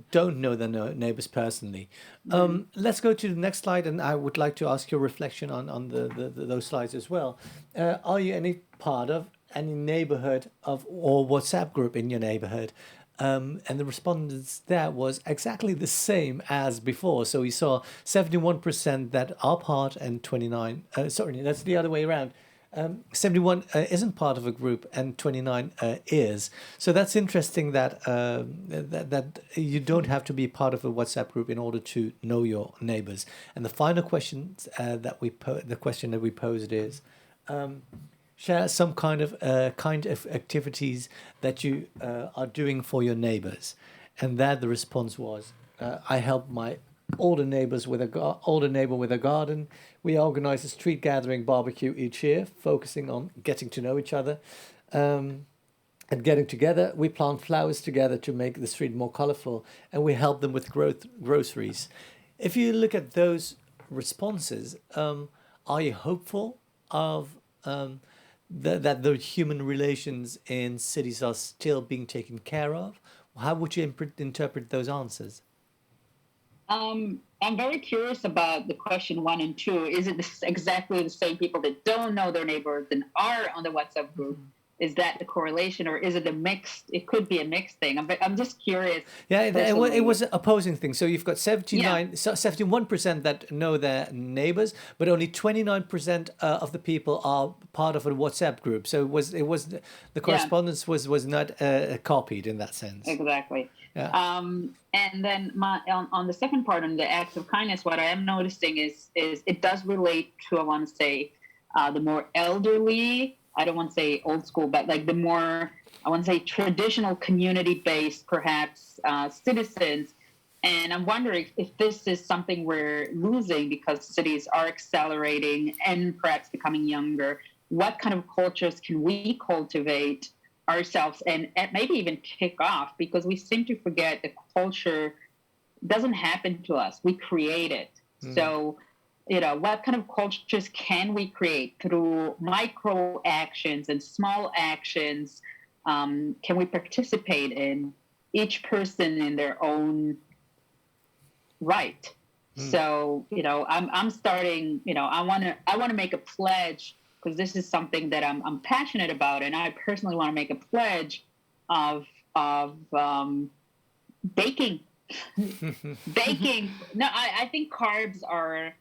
A: don't know their neighbors personally. Let's go to the next slide, and I would like to ask your reflection on those slides as well. Are you any part of any neighborhood or WhatsApp group in your neighborhood? And the respondents there was exactly the same as before. So we saw 71% that are part and 29, sorry, that's the other way around. 71 isn't part of a group and 29 is. So that's interesting that that you don't have to be part of a WhatsApp group in order to know your neighbors. And the final question that we posed is, share some kind of activities that you are doing for your neighbors. And there the response was, I help my older neighbor with a garden. We organize a street gathering barbecue each year, focusing on getting to know each other. And getting together, we plant flowers together to make the street more colorful, and we help them with groceries. If you look at those responses, are you hopeful of that the human relations in cities are still being taken care of? How would you interpret those answers?
B: I'm very curious about the question 1 and 2. Is it exactly the same people that don't know their neighbors and are on the WhatsApp group? Is that the correlation, or is it a mixed? It could be a mixed thing. I'm just curious.
A: Yeah, it was an opposing thing. So you've got 71% that know their neighbors, but only 29% of the people are part of a WhatsApp group. So it was the correspondence was not copied in that sense.
B: Exactly.
A: Yeah.
B: And then on the second part, on the acts of kindness, what I am noticing is it does relate to, I want to say, the more elderly. I don't want to say old school, but like the more, I want to say, traditional community-based, perhaps, citizens. And I'm wondering if this is something we're losing because cities are accelerating and perhaps becoming younger. What kind of cultures can we cultivate ourselves and maybe even kick off? Because we seem to forget that culture doesn't happen to us. We create it. So, what kind of cultures can we create through micro actions and small actions? Can we participate in, each person in their own right? So, I'm starting, I want to make a pledge, because this is something that I'm passionate about, and I personally want to make a pledge of baking. Baking. No, I think carbs are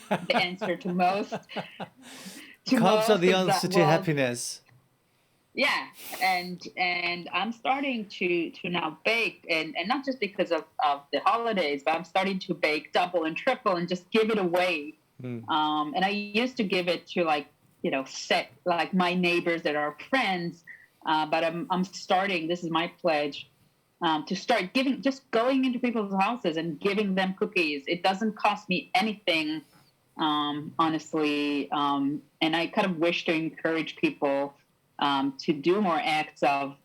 B: the answer to most.
A: Carbs are the answer to happiness.
B: Yeah, and I'm starting to now bake, and not just because of the holidays, but I'm starting to bake double and triple and just give it away. And I used to give it to set like my neighbors that are friends, but I'm starting. This is my pledge. To start giving, just going into people's houses and giving them cookies. It doesn't cost me anything, honestly. And I kind of wish to encourage people to do more acts of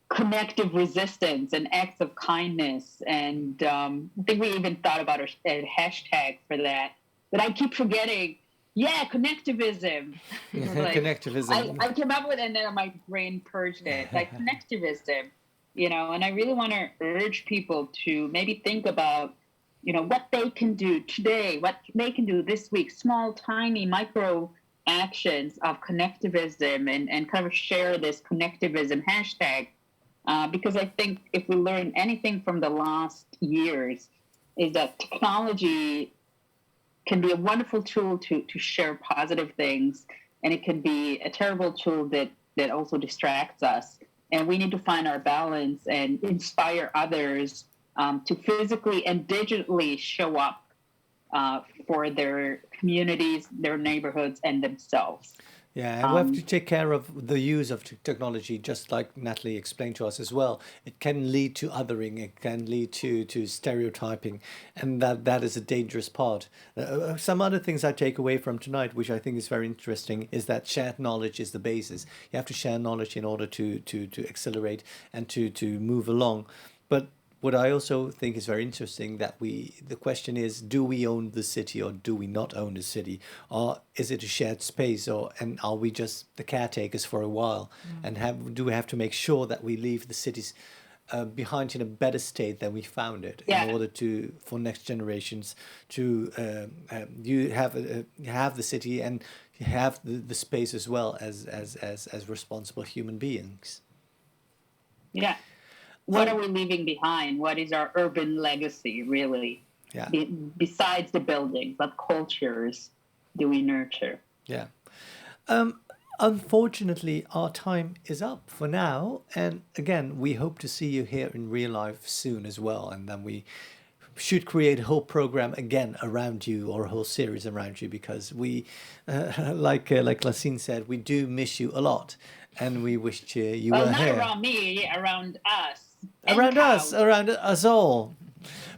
B: connective resistance and acts of kindness. And I think we even thought about a hashtag for that. But I keep forgetting. Yeah, connectivism.
A: Connectivism.
B: I came up with it, and then my brain purged it. Like connectivism, and I really want to urge people to maybe think about, what they can do today, what they can do this week, small, tiny, micro actions of connectivism and kind of share this connectivism hashtag. Because I think if we learn anything from the last years, is that technology can be a wonderful tool to share positive things, and it can be a terrible tool that also distracts us. And we need to find our balance and inspire others to physically and digitally show up for their communities, their neighborhoods, and themselves.
A: Yeah, and we have to take care of the use of technology, just like Natalie explained to us as well. It can lead to othering, it can lead to stereotyping, and that is a dangerous part. Some other things I take away from tonight, which I think is very interesting, is that shared knowledge is the basis. You have to share knowledge in order to accelerate and to move along. But what I also think is very interesting that the question is, do we own the city or do we not own the city? Or is it a shared space, and are we just the caretakers for a while? And do we have to make sure that we leave the cities behind in a better state than we found it, in order for next generations to you have the city and have the space as well as responsible human beings.
B: Yeah. What are we leaving behind? What is our urban legacy, really?
A: Yeah.
B: Besides the buildings, what cultures do we nurture?
A: Yeah. Unfortunately, our time is up for now. And again, we hope to see you here in real life soon as well. And then we should create a whole program again around you, or a whole series around you, because we, like Lacine said, we do miss you a lot. And we wish you were
B: not
A: here.
B: Around me, around us.
A: Around us all.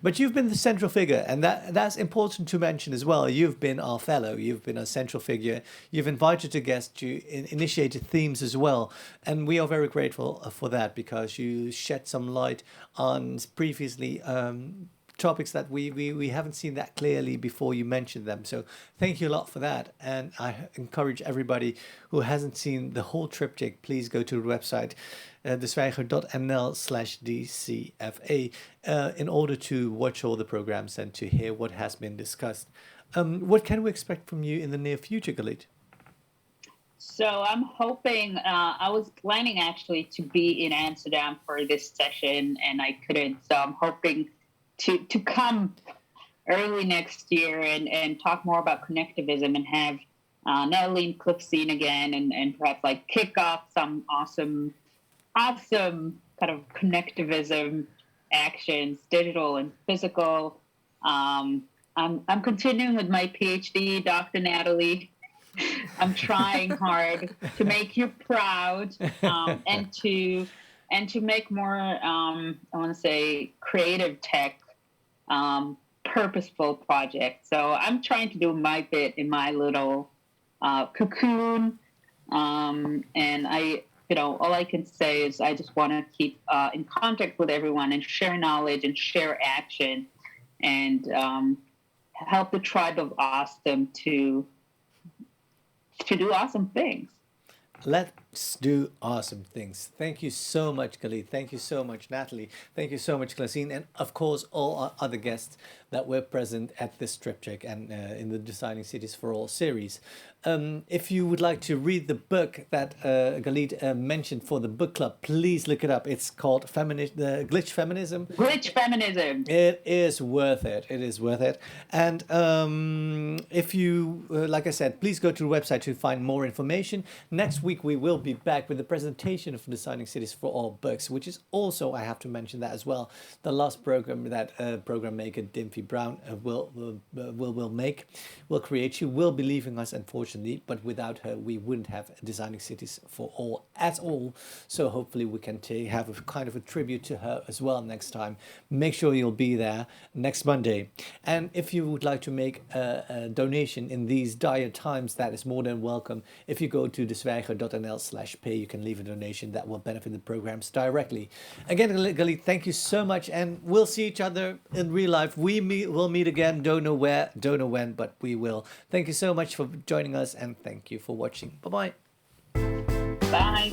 A: But you've been the central figure, and that's important to mention as well. You've been our fellow, you've been a central figure, you've invited a guest, you initiated themes as well, and we are very grateful for that, because you shed some light on previously topics that we haven't seen that clearly before you mentioned them. So thank you a lot for that. And I encourage everybody who hasn't seen the whole triptych, please go to the website deswijger.nl/DCFA in order to watch all the programs and to hear what has been discussed. What can we expect from you in the near future, Galit?
B: So I'm hoping, I was planning actually to be in Amsterdam for this session, and I couldn't. So I'm hoping to come early next year and talk more about connectivism, and have Natalie and Cliffscene again, and perhaps like kick off some awesome kind of connectivism actions, digital and physical. I'm continuing with my PhD, Dr. Natalie. I'm trying hard to make you proud, and to make more, I want to say, creative tech, purposeful projects. So I'm trying to do my bit in my little cocoon, and all I can say is I just want to keep in contact with everyone and share knowledge and share action, and help the tribe of awesome to do awesome things.
A: Let's do awesome things. Thank you so much, Galit. Thank you so much, Natalie. Thank you so much, Classine. And of course, all our other guests that were present at this triptych and in the Designing Cities for All series. If you would like to read the book that Galit mentioned for the book club, please look it up. It's called Glitch Feminism.
B: Glitch Feminism.
A: It is worth it. It is worth it. And if you, like I said, please go to the website to find more information. Next week, we will be back with the presentation of Designing Cities for All books, which is also, I have to mention that as well, the last program that program maker Dimfy Brown will create. She will be leaving us, unfortunately, but without her, we wouldn't have Designing Cities for All at all. So hopefully we can have a kind of a tribute to her as well next time. Make sure you'll be there next Monday. And if you would like to make a donation in these dire times, that is more than welcome. If you go to deswijger.nl/pay, you can leave a donation that will benefit the programs directly. Again, Galit, thank you so much, and we'll see each other in real life. We'll meet again. Don't know where, don't know when, but we will. Thank you so much for joining us, and thank you for watching. Bye-bye.
B: Bye.